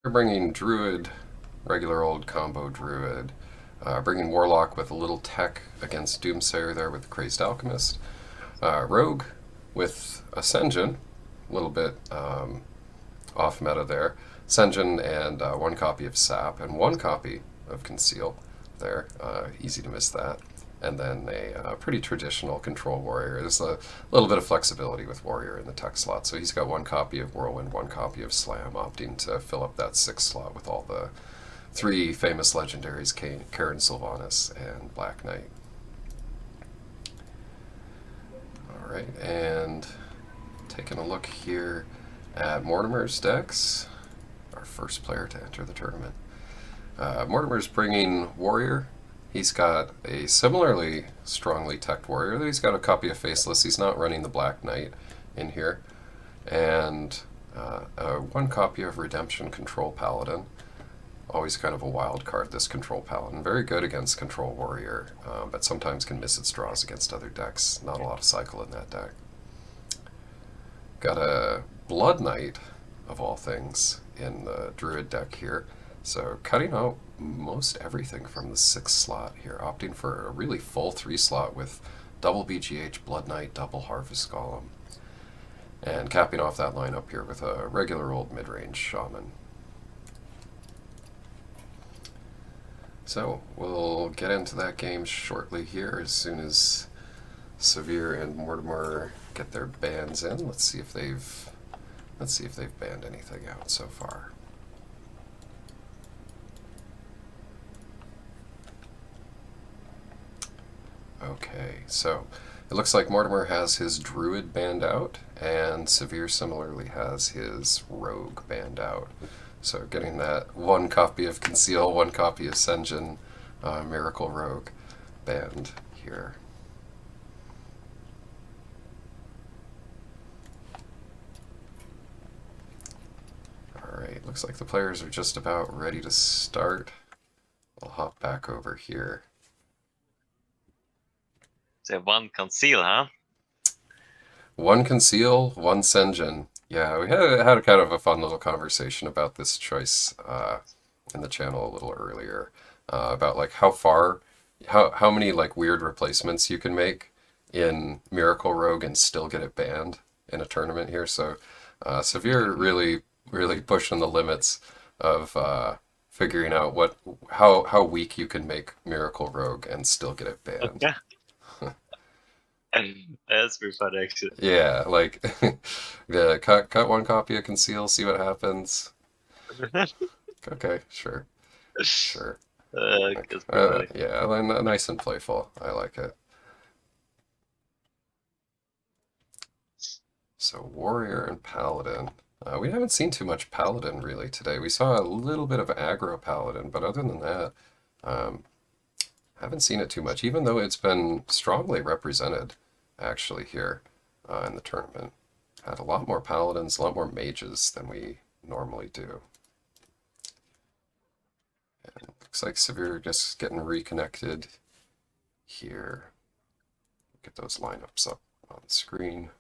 We're bringing Druid, regular old combo Druid. Bringing Warlock with a little tech against Doomsayer there with the Crazed Alchemist. Rogue with Ascension, a little bit off meta there. Ascension and one copy of Sap and one copy of Conceal there. Easy to miss that. And then a pretty traditional control warrior. There's a little bit of flexibility with warrior in the tech slot. So he's got one copy of Whirlwind, one copy of Slam, opting to fill up that sixth slot with all the three famous legendaries, Karen Sylvanas and Black Knight. All right, and taking a look here at Mortimer's decks, our first player to enter the tournament. Mortimer's bringing Warrior. He's got a similarly strongly teched Warrior. He's got a copy of Faceless. He's not running the Black Knight in here. And one copy of Redemption Control Paladin. Always kind of a wild card, this Control Paladin. Very good against Control Warrior, but sometimes can miss its draws against other decks. Not a lot of cycle in that deck. Got a Blood Knight, of all things, in the Druid deck here. So cutting out most everything from the sixth slot here, opting for a really full three slot with double BGH, Blood Knight, double Harvest Golem. And capping off that lineup here with a regular old mid-range Shaman. So we'll get into that game shortly here as soon as Siveure and Mortimer get their bans in. Let's see if they've banned anything out so far. Okay, so it looks like Mortimer has his Druid banned out, and Siveure similarly has his Rogue banned out. So getting that one copy of Conceal, one copy of Ascension, Miracle Rogue banned here. Alright, looks like the players are just about ready to start. I'll hop back over here. So one Conceal, huh? One Conceal, one Sen'jin. Yeah, we had a kind of a fun little conversation about this choice in the channel a little earlier about like how many like weird replacements you can make in Miracle Rogue and still get it banned in a tournament here. So Siveure really pushing the limits of figuring out how weak you can make Miracle Rogue and still get it banned. Okay. That's pretty fun, actually. Yeah, like yeah, cut one copy of Conceal, see what happens. Okay, sure, sure. That's pretty funny. Yeah, nice and playful. I like it. So Warrior and Paladin. We haven't seen too much Paladin really today. We saw a little bit of aggro Paladin, but other than that, um, haven't seen it too much. Even though it's been strongly represented, actually here in the tournament. Had a lot more Paladins, a lot more mages than we normally do. And looks like Siveure just getting reconnected here. Get those lineups up on the screen.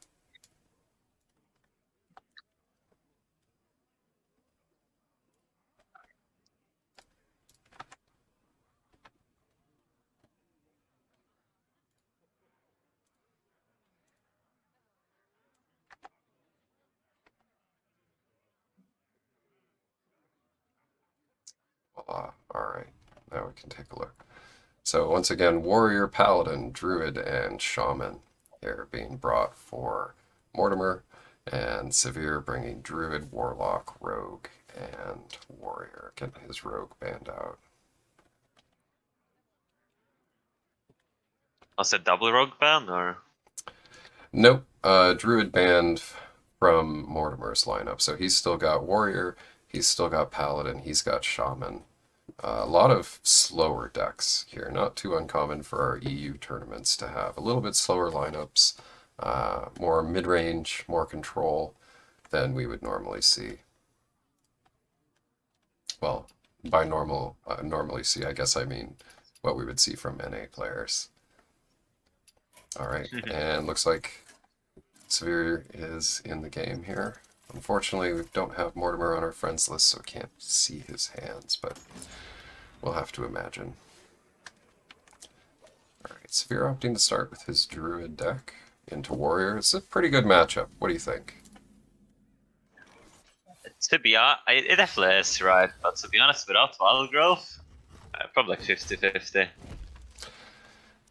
Voila. All right, now we can take a look. So once again, Warrior, Paladin, Druid, and Shaman here being brought for Mortimer, and Siveure bringing Druid, Warlock, Rogue, and Warrior. Getting his Rogue banned out. Was it double Rogue ban, or? Nope, Druid banned from Mortimer's lineup. So he's still got Warrior, he's still got Paladin, he's got Shaman. A lot of slower decks here, not too uncommon for our EU tournaments to have a little bit slower lineups, more mid-range, more control than we would normally see. Well, by normally see, I guess I mean what we would see from NA players. All right, and looks like Siveure is in the game here. Unfortunately, we don't have Mortimer on our friends list, so we can't see his hands, but we'll have to imagine. Alright, Siveure opting to start with his Druid deck into Warrior. It's a pretty good matchup. What do you think? To be honest, it definitely is, right? But to be honest, without wild growth, probably like 50-50.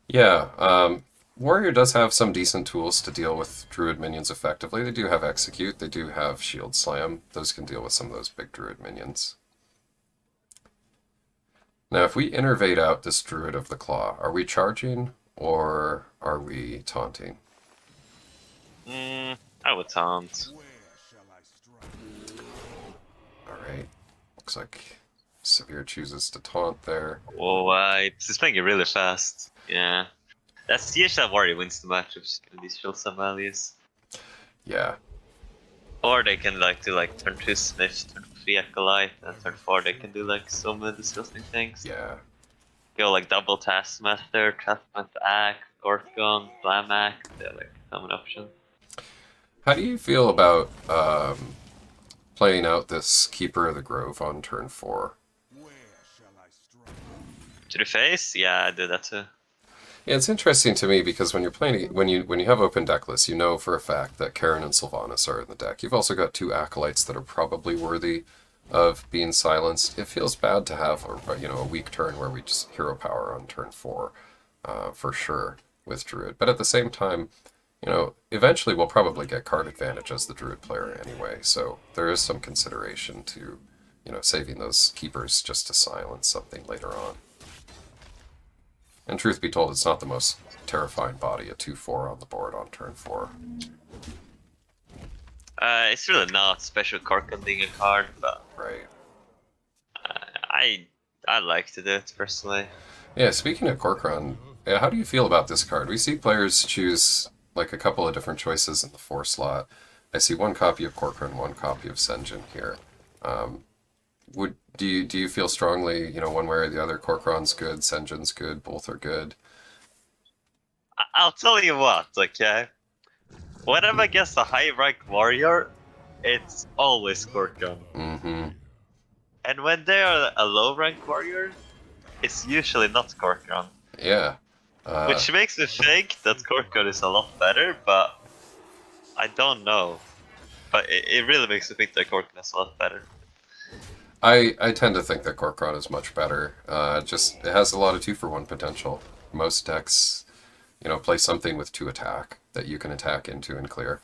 Yeah, Warrior does have some decent tools to deal with Druid minions effectively. They do have Execute, they do have Shield Slam. Those can deal with some of those big Druid minions. Now, if we innervate out this Druid of the Claw, are we charging or are we taunting? I would taunt. Alright, looks like Siveure chooses to taunt there. Oh, he's playing it really fast. Yeah. That's usually how Warrior wins the matchups in these shield sum values. Yeah, Or they can like do like turn 2 Smith, turn 3 Acolyte, and turn 4 they can do like some disgusting things. yeah. Go like double Taskmaster, Trapment Axe, Gorgon, Blam Axe, they're like common option. How do you feel about playing out this Keeper of the Grove on turn 4? To the face? Yeah, I do that too. Yeah, it's interesting to me because when you're playing, when you have open deck lists, you know for a fact that Karen and Sylvanas are in the deck. You've also got two acolytes that are probably worthy of being silenced. It feels bad to have a weak turn where we just hero power on turn 4, for sure with Druid. But at the same time, eventually we'll probably get card advantage as the Druid player anyway. So there is some consideration to, saving those keepers just to silence something later on. And truth be told, it's not the most terrifying body, a 2/4 on the board on turn 4. It's really not special Gorgon being a card, but Right. I like to do it personally. Yeah, speaking of Corcoran, how do you feel about this card? We see players choose like a couple of different choices in the 4 slot. I see one copy of Corcoran, one copy of Sen'jin here. Do you feel strongly, one way or the other? Corcoran's good, Sen'jin's good, both are good. I'll tell you what, okay? Whenever I guess a high rank warrior, it's always Gorgon. Mm-hmm. And when they are a low rank warrior, it's usually not Gorgon. Yeah. Which makes me think that Gorgon is a lot better, but I don't know. But it really makes me think that Gorgon is a lot better. I tend to think that Corcoran is much better. It has a lot of 2-for-1 potential. Most decks, play something with 2 attack that you can attack into and clear.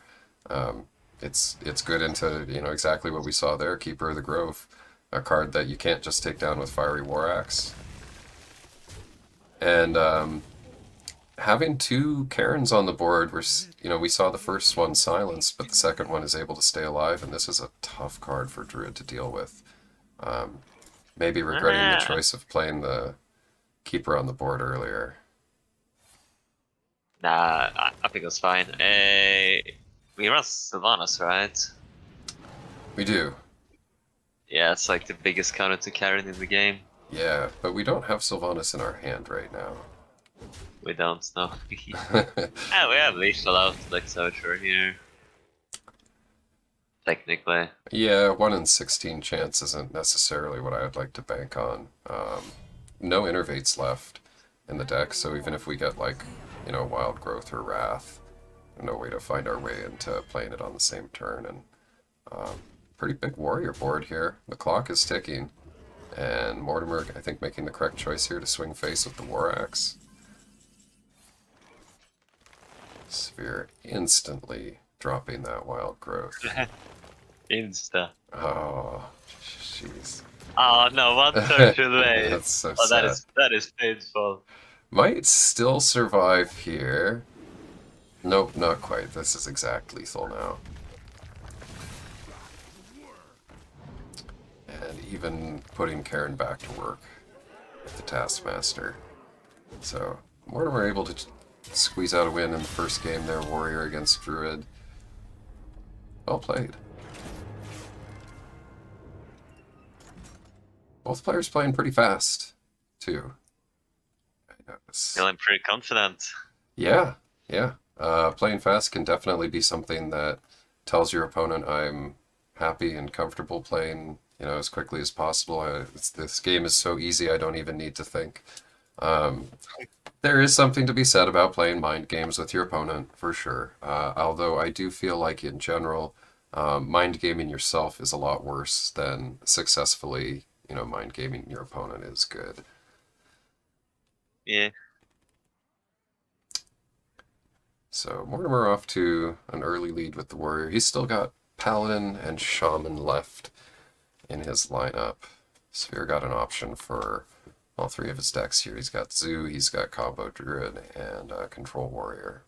It's good into exactly what we saw there, Keeper of the Grove, a card that you can't just take down with Fiery War Axe. And having 2 Karens on the board, we saw the first one silenced, but the second one is able to stay alive, and this is a tough card for Druid to deal with. Maybe regretting the choice of playing the Keeper on the board earlier. Nah, I think it's fine. We run Sylvanas, right? We do. Yeah, it's like the biggest counter to Karen in the game. Yeah, but we don't have Sylvanas in our hand right now. We don't know. Yeah, we have lethal out like Siveure here. Technically. Yeah, 1 in 16 chance isn't necessarily what I would like to bank on. No innervates left in the deck, so even if we get Wild Growth or Wrath, no way to find our way into playing it on the same turn. And pretty big warrior board here. The clock is ticking, and Mortimer, I think, making the correct choice here to swing face with the War Axe. Siveure instantly dropping that Wild Growth. Insta. Oh, jeez. Oh no, one turn too late. That's so Oh, sad. that is painful. Might still survive here. Nope, not quite. This is exact lethal now. And even putting Karen back to work with the Taskmaster. So, Mortimer able to squeeze out a win in the first game there, Warrior against Druid. Well played. Both players playing pretty fast, too. Feeling pretty confident. Yeah. Playing fast can definitely be something that tells your opponent I'm happy and comfortable playing, as quickly as possible. This game is so easy, I don't even need to think. Um, there is something to be said about playing mind games with your opponent, for sure. Although I do feel like, in general, mind gaming yourself is a lot worse than successfully, mind gaming your opponent is good. Yeah. So Mortimer off to an early lead with the warrior. He's still got paladin and shaman left in his lineup. Siveure got an option for all three of his decks here. He's got Zoo, he's got combo druid, and control warrior.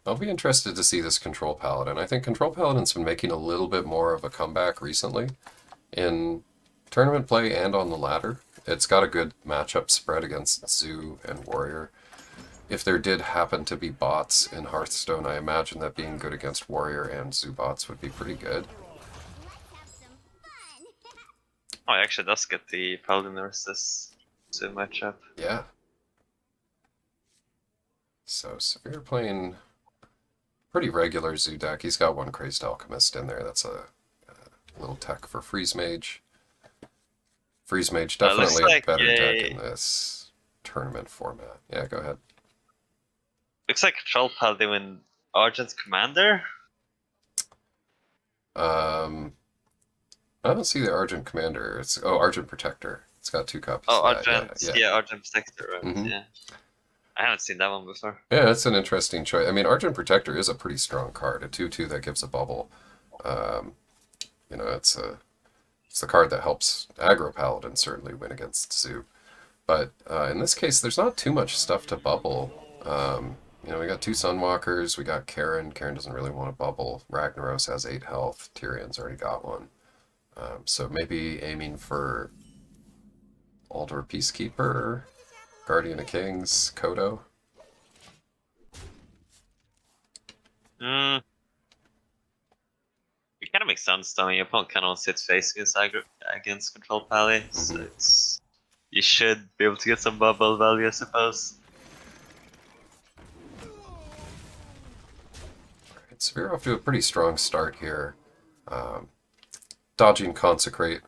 I'll be interested to see this control paladin. I think control paladin's been making a little bit more of a comeback recently in tournament play and on the ladder. It's got a good matchup spread against Zoo and warrior. If there did happen to be bots in Hearthstone, I imagine that being good against warrior and Zoo bots would be pretty good. Oh, it actually does get the Paladin versus Sim matchup. Yeah. So Siveure playing pretty regular Zoo deck. He's got one Crazed Alchemist in there. That's a little tech for Freeze Mage. Freeze Mage definitely a better deck in this tournament format. Yeah, go ahead. Looks like Control Paladin win Argent's Commander. I don't see the Argent Commander. It's Argent Protector. It's got 2 copies. Oh, of that. Argent, yeah, Argent Protector, right? Mm-hmm. Yeah. I haven't seen that one before. Yeah, that's an interesting choice. I mean, Argent Protector is a pretty strong card. A 2/2 that gives a bubble. It's the card that helps aggro paladin certainly win against Zoo. But in this case, there's not too much stuff to bubble. We got 2 Sunwalkers. We got Karen. Karen doesn't really want to bubble. Ragnaros has 8 health. Tyrion's already got 1. So maybe aiming for Alder Peacekeeper, Guardian of Kings, Kodo. It kind of makes sense though. Your opponent kind of sits facing against Control Pally, so you should be able to get some bubble value, I suppose. Alright, Siveure off to a pretty strong start here. Dodging Consecrate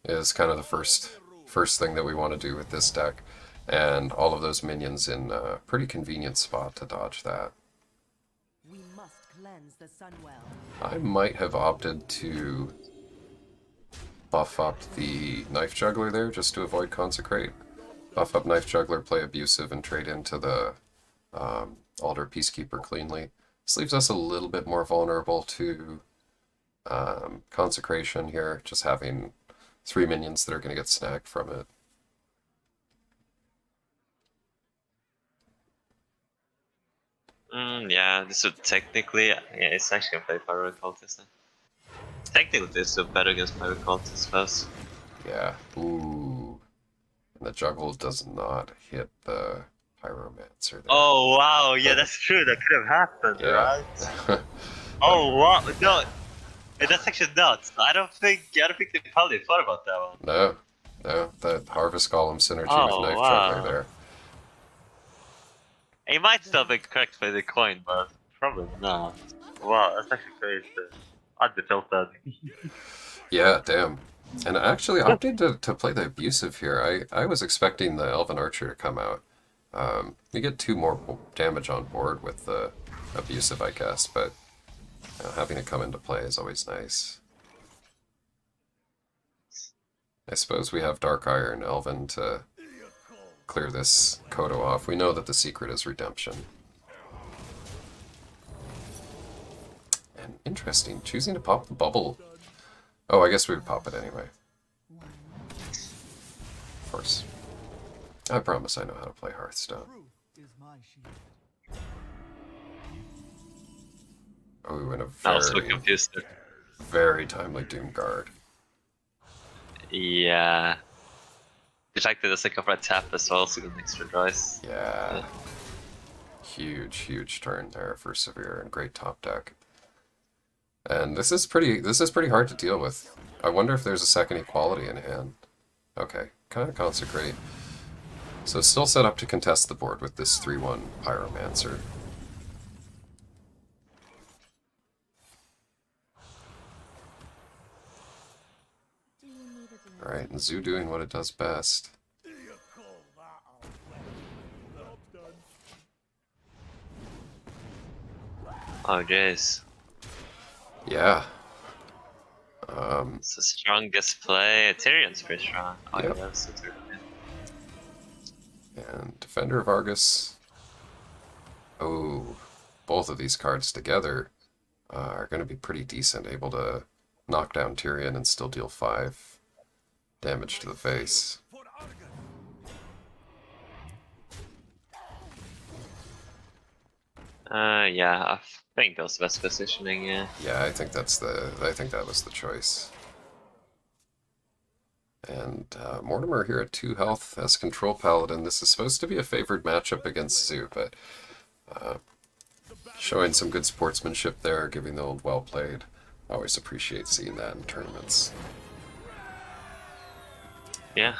is kind of the first thing that we want to do with this deck, and all of those minions in a pretty convenient spot to dodge that. We must cleanse the Sunwell. I might have opted to buff up the Knife Juggler there just to avoid Consecrate. Buff up Knife Juggler, play Abusive, and trade into the Alder Peacekeeper cleanly. This leaves us a little bit more vulnerable to Consecration here, just having 3 minions that are going to get snagged from it. Yeah, this would technically, it's actually gonna play Pyro Cultist then. Technically, this would better against Pyro Cultist, I suppose. Yeah. Ooh. And the juggle does not hit the Pyromancer there. Oh wow, yeah, that's true. That could have happened, Yeah. right? Oh wow, no, that's actually nuts. I don't think they probably thought about that one. No, that Harvest Golem synergy Oh, with Knife wow. Juggler there. It might still be correct by the coin, but probably not. Wow, that's actually crazy. I'd be tilted. Yeah, damn. And I actually opted to play the Abusive here. I was expecting the Elven Archer to come out. You get 2 more damage on board with the Abusive, I guess, but having it come into play is always nice. I suppose we have Dark Iron Elven to clear this Kodo off. We know that the secret is redemption. And interesting, choosing to pop the bubble. Oh, I guess we would pop it anyway. Of course. I promise I know how to play Hearthstone. Oh, and a I was so confused. very timely Doomguard. Yeah. The fact that the second for a tap as well, so you get extra draws. Yeah. Huge turn there for Siveure, and great top deck. And this is pretty hard to deal with. I wonder if there's a second equality in hand. Okay, kind of Consecrate. So still set up to contest the board with this 3-1 Pyromancer. Alright, and Zoo doing what it does best. Oh, jeez. Yeah. It's the strongest play. Tyrion's pretty strong. Oh, Yep. yeah, that's a Tyrion. And Defender of Argus. Oh, both of these cards together are going to be pretty decent, able to knock down Tyrion and still deal 5 damage to the face. Yeah, I think that was the best positioning, yeah. Yeah, I think that was the choice. And Mortimer here at 2 health as Control Paladin. This is supposed to be a favored matchup against Zoo, but showing some good sportsmanship there, giving the old well played. Always appreciate seeing that in tournaments. Yeah.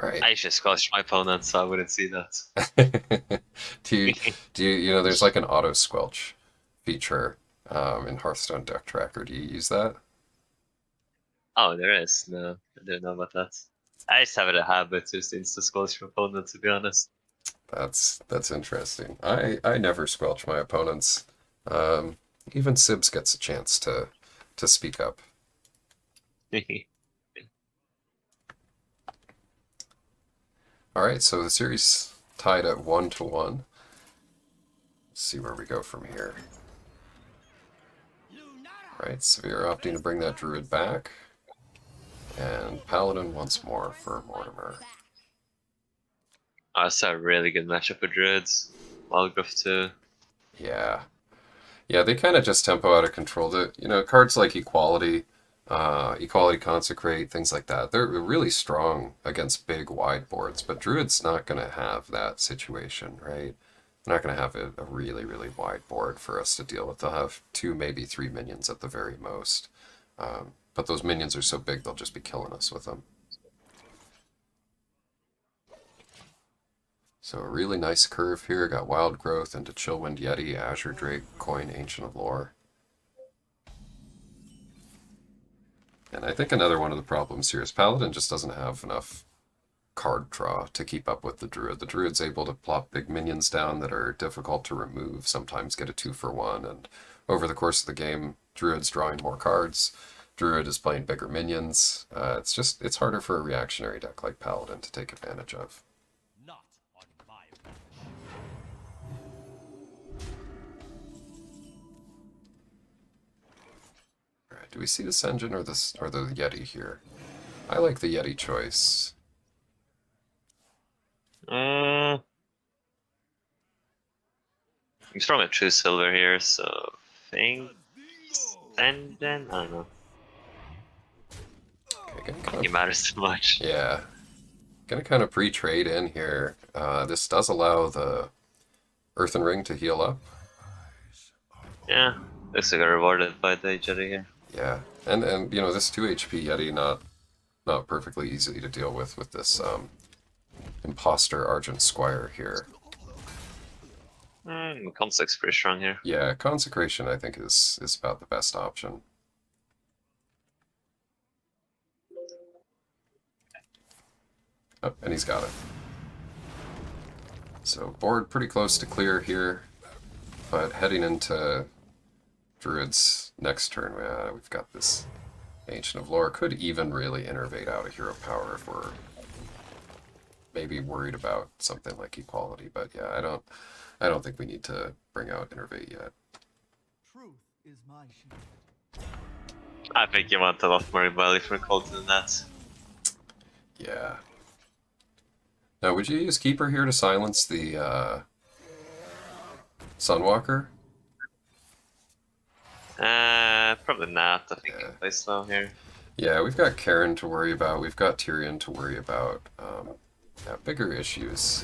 Alright. I just squashed my opponent, so I wouldn't see that. do you know there's like an auto squelch feature in Hearthstone Deck Tracker. Do you use that? Oh, there is? No, I didn't know about that. I just have it a habit to insta squash my opponent, to be honest. That's interesting. I never squelch my opponents. Um, Even Sibs gets a chance to speak up. All right, so the series tied at 1-1. Let's see where we go from here. All right, Siveure opting to bring that Druid back, and Paladin once more for Mortimer. Oh, that's a really good matchup with Druids. Wildgrowth too. Yeah, yeah, they kind of just tempo out of control. Cards like Equality, Equality Consecrate, things like that. They're really strong against big, wide boards, but Druid's not going to have that situation, right? They're not going to have a really, really wide board for us to deal with. They'll have 2, maybe 3 minions at the very most. But those minions are so big, they'll just be killing us with them. So a really nice curve here. Got Wild Growth into Chillwind Yeti, Azure Drake, Coin, Ancient of Lore. And I think another one of the problems here is Paladin just doesn't have enough card draw to keep up with the Druid. The Druid's able to plop big minions down that are difficult to remove, sometimes get a 2-for-1, and over the course of the game, Druid's drawing more cards. Druid is playing bigger minions. It's harder for a reactionary deck like Paladin to take advantage of. Not on my watch. Alright, do we see this engine or the Yeti here? I like the Yeti choice. I'm strong at 2 silver here, so I think Ascendant? I don't know. Okay, I think it matters too much. yeah. Gonna kind of pre-trade in here. This does allow the Earthen Ring to heal up. Yeah, looks like I got rewarded by the Jedi here. Yeah, and this 2 HP Yeti not perfectly easy to deal with this Imposter Argent Squire here. Construct's pretty strong here. Yeah, Consecration I think is about the best option. Oh, and he's got it. So board pretty close to clear here, but heading into Druid's next turn, we've got this Ancient of Lore. Could even really innervate out a Hero Power if we're maybe worried about something like Equality, but yeah, I don't think we need to bring out Innervate yet. Truth is my shield. I think you want a lot more value for Cold than that. Yeah. Now, would you use Keeper here to silence the Sunwalker? Probably not. I think Yeah. you play slow here. Yeah, we've got Karen to worry about. We've got Tyrion to worry about. Yeah, bigger issues.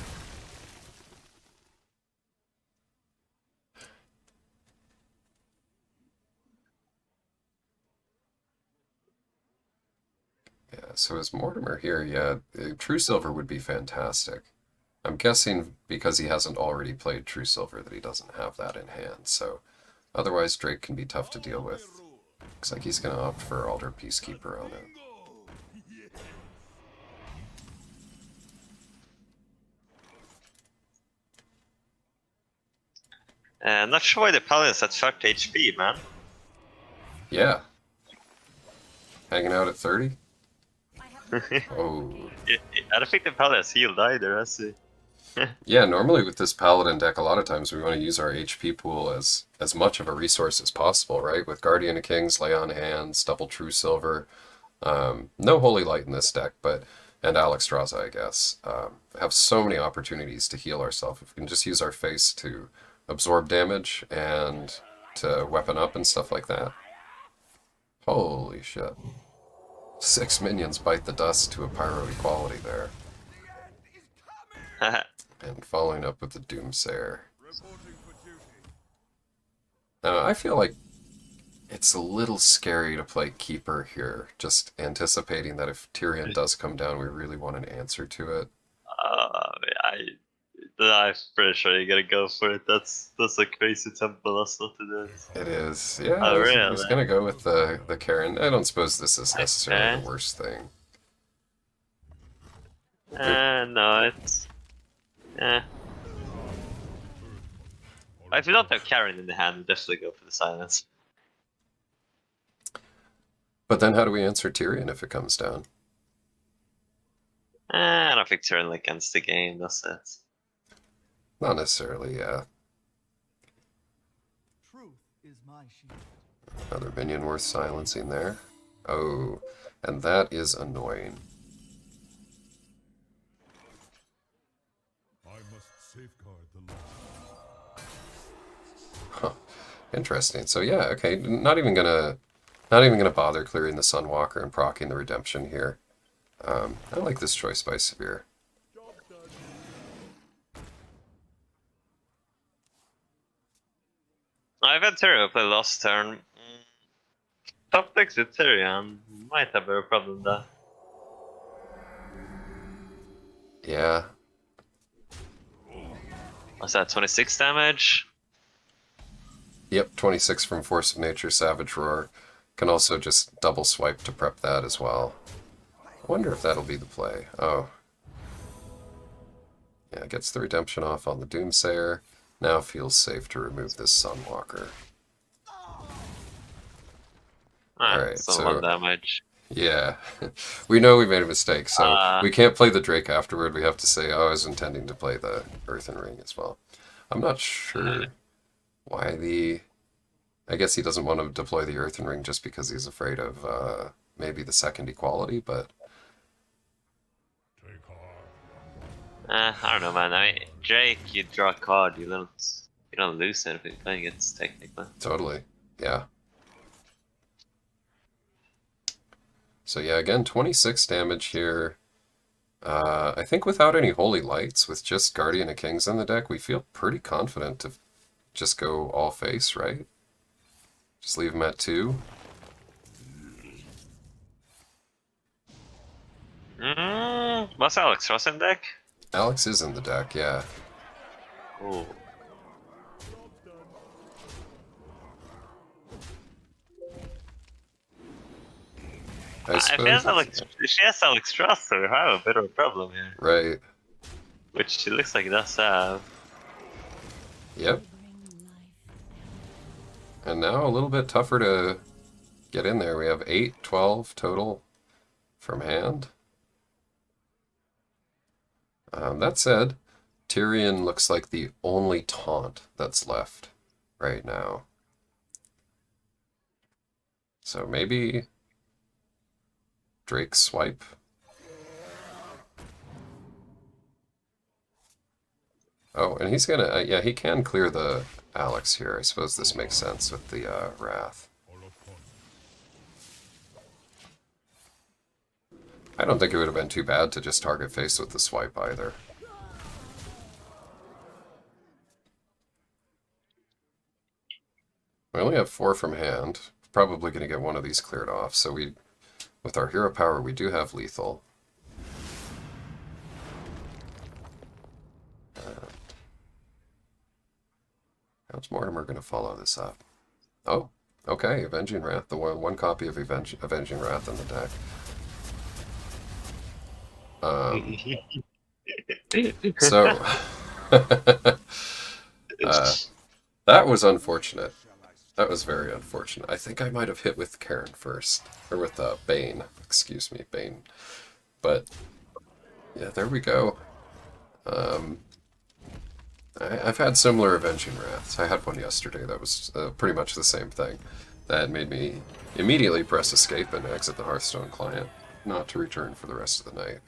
Yeah, So is Mortimer here? Yeah, True Silver would be fantastic. I'm guessing because he hasn't already played True Silver that he doesn't have that in hand, so otherwise Drake can be tough to deal with. Looks like he's going to opt for Alder Peacekeeper on it. Not sure why the Paladin's at 30 HP, man. Yeah. Hanging out at 30? Oh. I don't think the Paladin's healed either, has he? Yeah, normally with this Paladin deck, a lot of times we want to use our HP pool as much of a resource as possible, right? With Guardian of Kings, Lay on Hands, Double True Silver. No Holy Light in this deck, but and Alexstrasza, I guess. Have so many opportunities to heal ourselves. If we can just use our face to absorb damage and to weapon up and stuff like that. Holy shit. 6 minions bite the dust to a pyro equality there. And following up with the Doomsayer. Now, I feel like it's a little scary to play Keeper here, just anticipating that if Tyrion does come down, we really want an answer to it. I'm pretty sure you gotta go for it. That's a crazy temple, that's what it is. It is. Yeah, Oh, I was really? gonna go with the Karen. I don't suppose this is necessarily Okay. the worst thing. No, it's... If you don't have Karen in the hand, definitely go for the silence. But then how do we answer Tyrion if it comes down? I don't think Tyrion like ends the game, that's it. Not necessarily, yeah. Truth is my shield. Another minion worth silencing there. Oh, and that is annoying. I must safeguard the law. Huh. Interesting. So yeah, okay, not even gonna bother clearing the Sunwalker and proccing the Redemption here. I like this choice by Siveure. I've had Tyrion play last turn. Top decks with Tyrion might have a problem there. Yeah. What's that, 26 damage? Yep, 26 from Force of Nature, Savage Roar. Can also just double swipe to prep that as well. I wonder if that'll be the play. Oh. Yeah, gets the Redemption off on the Doomsayer. Now feels safe to remove this Sunwalker. Alright, so so 1 damage. yeah, we know we made a mistake, so Uh, we can't play the Drake afterward. We have to say, oh, I was intending to play the Earthen Ring as well. I'm not sure why the... I guess he doesn't want to deploy the Earthen Ring just because he's afraid of maybe the second equality, but... Take heart. I don't know, man. I mean, Drake, you draw a card, you don't lose anything playing it, technically. Totally, yeah. So yeah, again, 26 damage here. I think without any Holy Lights, with just Guardian of Kings in the deck, we feel pretty confident to just go all face, right? Just leave him at 2. What's Alex Ross in deck? Alex is in the deck, yeah. Ooh. I suppose. If she has Alex Ross, so we have a bit of a problem here. Right. Which she looks like it does have. Yep. And now a little bit tougher to get in there. We have 8, 12 total from hand. That said, Tyrion looks like the only taunt that's left right now. So maybe Drake swipe. Oh, and he's gonna, yeah, he can clear the Alex here. I suppose this makes sense with the Wrath. I don't think it would have been too bad to just target face with the swipe either. We only have 4 from hand. Probably going to get one of these cleared off, so we with our hero power, we do have lethal. How's Mortimer going to follow this up? Oh, okay, Avenging Wrath. The one copy of Avenging Wrath in the deck. So, that was unfortunate. That was very unfortunate. I think I might have hit with Karen first. Or with Bane. Excuse me, Bane. But, yeah, there we go. I've had similar Avenging Wraths. I had one yesterday that was pretty much the same thing. That made me immediately press escape and exit the Hearthstone client, not to return for the rest of the night.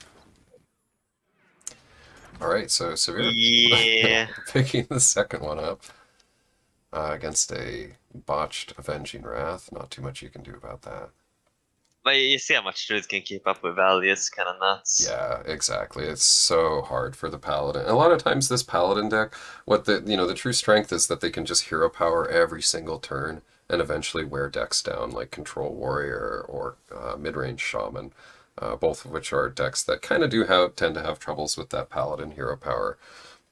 Alright, so Siveure Yeah. picking the second one up against a botched Avenging Wrath. Not too much you can do about that. But you see how much Druid can keep up with value, it's kind of nuts. Yeah, exactly. It's so hard for the Paladin. A lot of times this Paladin deck, the true strength is that they can just hero power every single turn and eventually wear decks down like Control Warrior or Mid-Range Shaman, both of which are decks that kind of tend to have troubles with that Paladin hero power.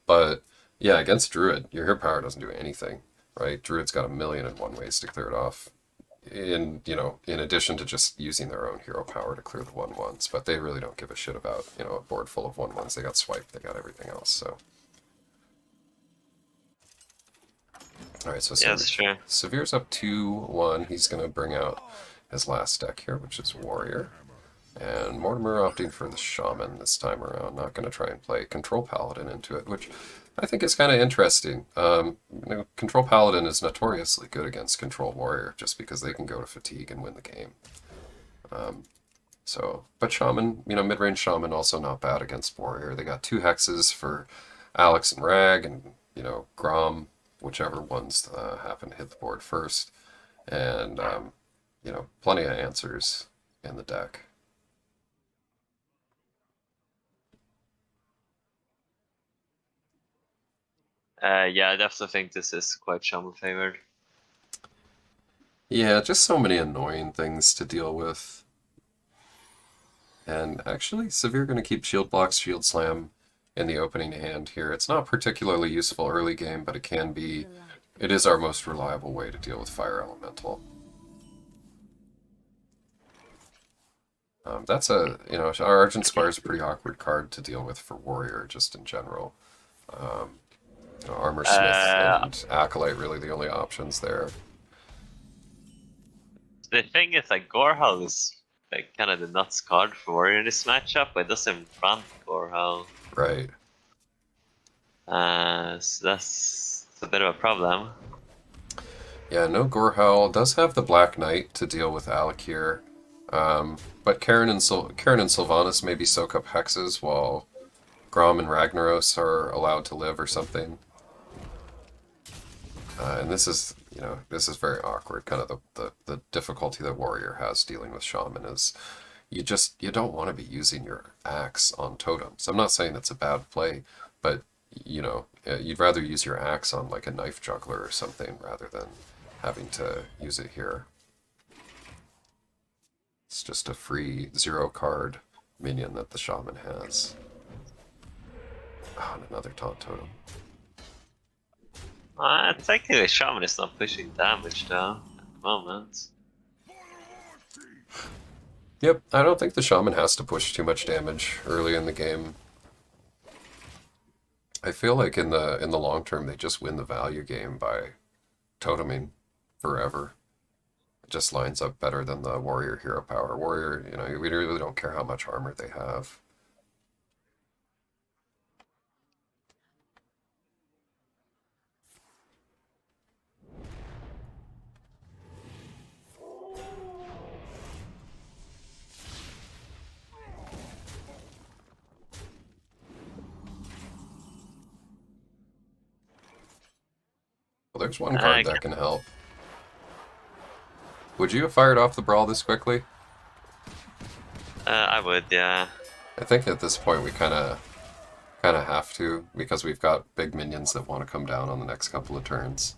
But yeah, against Druid, your hero power doesn't do anything, right? Druid's got 1,000,001 ways to clear it off in addition to just using their own hero power to clear the 1/1s, but they really don't give a shit about a board full of 1/1s. They got swiped, they got everything else. So, all right, so Yeah, that's true. Seveure's up 2-1. He's gonna bring out his last deck here, which is Warrior, and Mortimer opting for the Shaman this time around. Not gonna try and play Control Paladin into it, which I think is kind of interesting. Control Paladin is notoriously good against Control Warrior just because they can go to fatigue and win the game. But Shaman, mid-range Shaman also not bad against Warrior. They got 2 hexes for Alex and Rag and, Grom, whichever ones happen to hit the board first. And, plenty of answers in the deck. Yeah, I definitely think this is quite Shaman favored. Yeah, just so many annoying things to deal with. And actually, Siveure going to keep Shield Blocks, Shield Slam in the opening hand here. It's not particularly useful early game, but it is our most reliable way to deal with Fire Elemental. Our Argent Spire is a pretty awkward card to deal with for Warrior, just in general. Armor Smith and Acolyte really the only options there. The thing is, like, Gorehowl is like kind of the nuts card for Warrior in this matchup, but it doesn't front Gorehowl. Right. So that's a bit of a problem. Yeah, no Gorehowl. Does have the Black Knight to deal with Alec here. But Karen and Sylvanas maybe soak up hexes while Grom and Ragnaros are allowed to live or something. And this is very awkward. Kind of the difficulty that Warrior has dealing with Shaman is you don't want to be using your axe on totems. I'm not saying it's a bad play, but you'd rather use your axe on like a knife juggler or something rather than having to use it here. It's just a free 0-card minion that the Shaman has. Oh, and another taunt totem. Technically, Shaman is not pushing damage though at the moment. Yep, I don't think the Shaman has to push too much damage early in the game. I feel like in the long term they just win the value game by toteming forever. It just lines up better than the Warrior hero power. Warrior, we really don't care how much armor they have. Well, there's one card that can help. Would you have fired off the Brawl this quickly? I would, yeah. I think at this point we kind of have to, because we've got big minions that want to come down on the next couple of turns.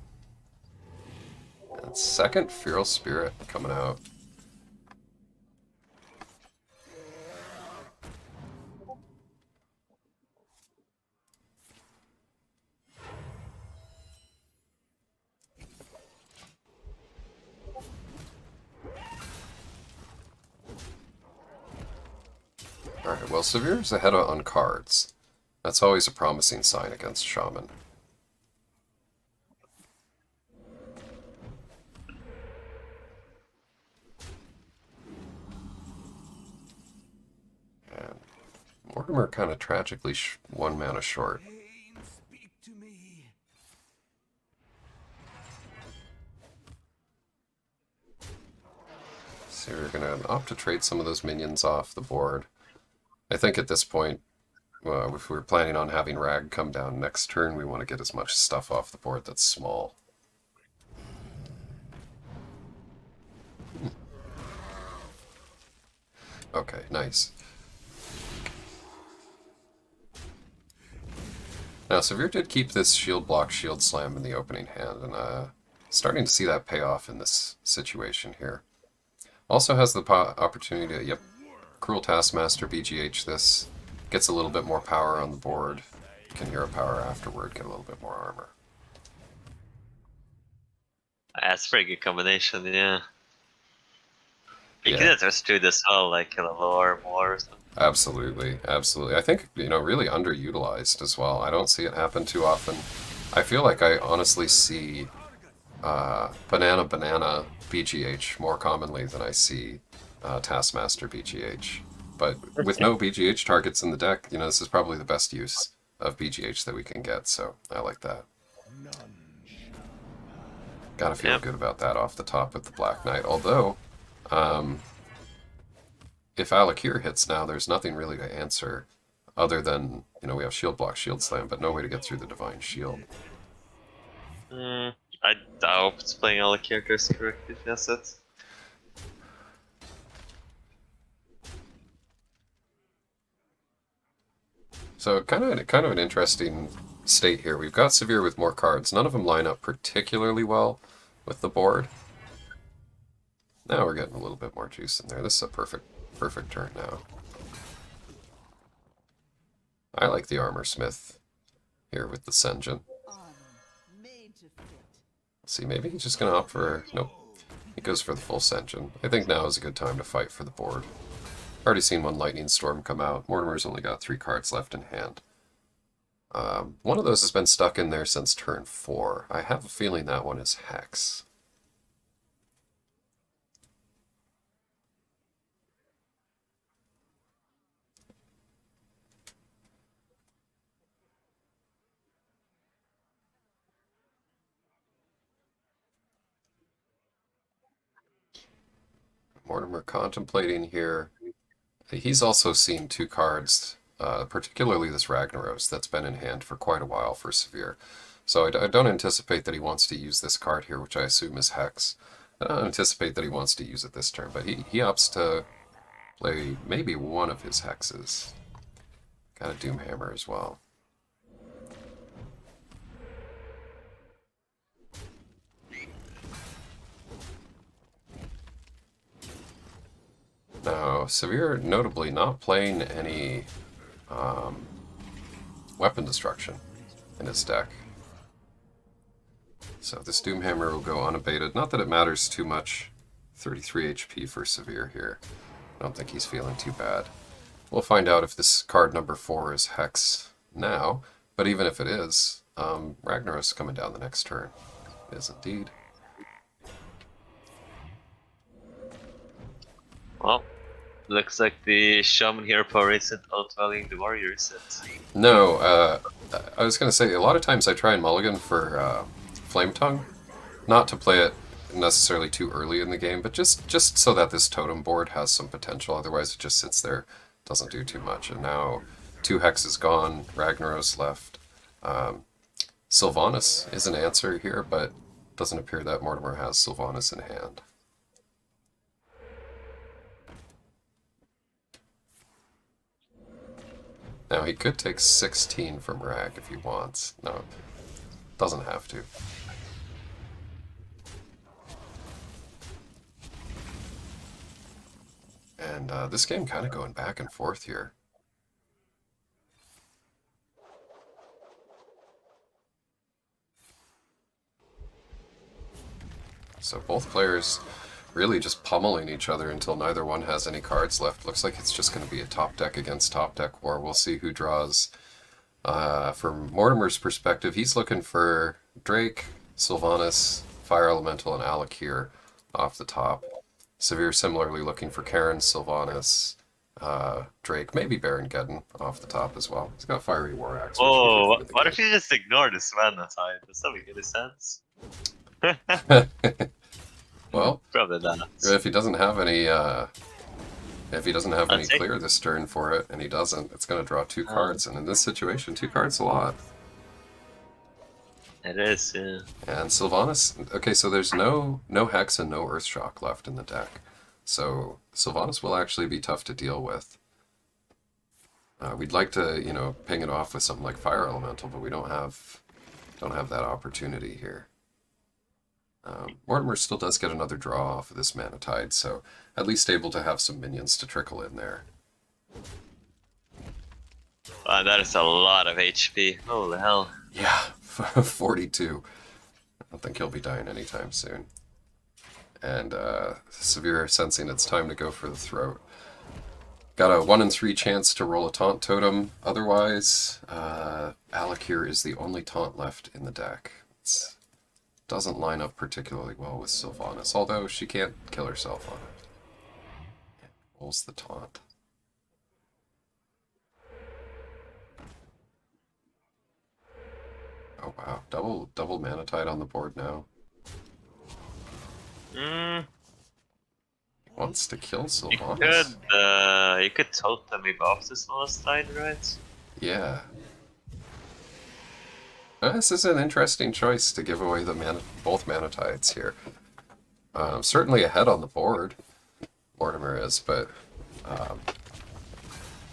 And second Feral Spirit coming out. Alright, well, Seviere's ahead on cards. That's always a promising sign against Shaman. And Mortimer kind of tragically 1 mana short. Pain, speak to me. So we're going to opt to trade some of those minions off the board. I think at this point, if we're planning on having Rag come down next turn, we want to get as much stuff off the board that's small. Okay, nice. Now, Siveure did keep this shield block, shield slam in the opening hand, and starting to see that pay off in this situation here. Also has the opportunity to, yep, Cruel Taskmaster BGH this, gets a little bit more power on the board, can hero power afterward, get a little bit more armor. That's a pretty good combination, yeah. You Yeah. could have just do this well, like kill a lower more or something. Absolutely, absolutely. I think, really underutilized as well. I don't see it happen too often. I feel like I honestly see Banana BGH more commonly than I see Taskmaster BGH. But with no BGH targets in the deck, this is probably the best use of BGH that we can get, so I like that. Gotta feel good about that off the top with the Black Knight, although if Alakir hits now, there's nothing really to answer other than, we have Shield Block, Shield Slam, but no way to get through the Divine Shield. I doubt it's playing all the characters correctly, that's it. So kind of an interesting state here. We've got Siveure with more cards. None of them line up particularly well with the board. Now we're getting a little bit more juice in there. This is a perfect turn now. I like the Armor Smith here with the Sen'jin. Armor made to fit. See, maybe he's just going to opt for... Nope. He goes for the full Sen'jin. I think now is a good time to fight for the board. Already seen one Lightning Storm come out. Mortimer's only got 3 cards left in hand. One of those has been stuck in there since turn 4. I have a feeling that one is Hex. Mortimer contemplating here. He's also seen 2 cards, particularly this Ragnaros, that's been in hand for quite a while for Siveure. So I don't anticipate that he wants to use this card here, which I assume is Hex. I don't anticipate that he wants to use it this turn, but he opts to play maybe one of his Hexes. Got a Doomhammer as well. Now, Siveure notably not playing any weapon destruction in his deck. So this Doomhammer will go unabated. Not that it matters too much. 33 HP for Siveure here. I don't think he's feeling too bad. We'll find out if this card number 4 is Hex now, but even if it is, Ragnaros coming down the next turn. It is indeed. Well, looks like the Shaman Hero Power isn't outvaluing the Warrior, is it? No, I was going to say, a lot of times I try and mulligan for Flame Tongue. Not to play it necessarily too early in the game, but just so that this totem board has some potential. Otherwise it just sits there, doesn't do too much. And now 2 Hexes gone, Ragnaros left. Sylvanas is an answer here, but doesn't appear that Mortimer has Sylvanas in hand. Now he could take 16 from Rag if he wants. No, doesn't have to. And this game kind of going back and forth here. So both players really just pummeling each other until neither one has any cards left. Looks like it's just going to be a top deck against top deck war. We'll see who draws. From Mortimer's perspective, he's looking for Drake, Sylvanas, Fire Elemental, and Alakir off the top. Siveure similarly looking for Karen, Sylvanas, Drake, maybe Baron Geddon off the top as well. He's got Fiery War Axe. Which Oh, would be good for what the if you just ignore the Savannah side? Does that make any sense? game. Well, Probably not. if he doesn't have any, if he doesn't have any Let's see. clear this turn for it, and he doesn't, it's going to draw 2 cards. And in this situation, 2 cards a lot. It is, yeah. And Sylvanas, okay, so there's no Hex and no Earthshock left in the deck. So Sylvanas will actually be tough to deal with. We'd like to, you know, ping it off with something like Fire Elemental, but we don't have that opportunity here. Mortimer still does get another draw off of this Mana Tide, so at least able to have some minions to trickle in there. Wow, that is a lot of HP. Holy hell. Yeah, 42. I don't think he'll be dying anytime soon. And Siveure sensing it's time to go for the throat. Got a 1 in 3 chance to roll a taunt totem. Otherwise, Alakir is the only taunt left in the deck. It doesn't line up particularly well with Sylvanas, although she can't kill herself on it. Rolls the taunt. Oh wow, double Mana Tide on the board now. Mm, He wants to kill you Sylvanas. could totem me off this last side, right? Yeah. This is an interesting choice to give away the both Mana Tides here. Certainly ahead on the board, Mortimer is, but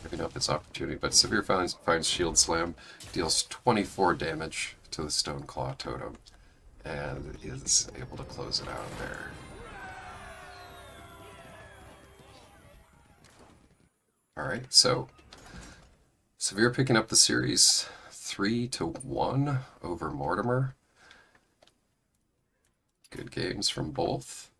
giving up his opportunity. But Siveure finds Shield Slam, deals 24 damage to the Stone Claw totem, and is able to close it out there. Alright, so Siveure picking up the series 3-1 over Mortimer. Good games from both.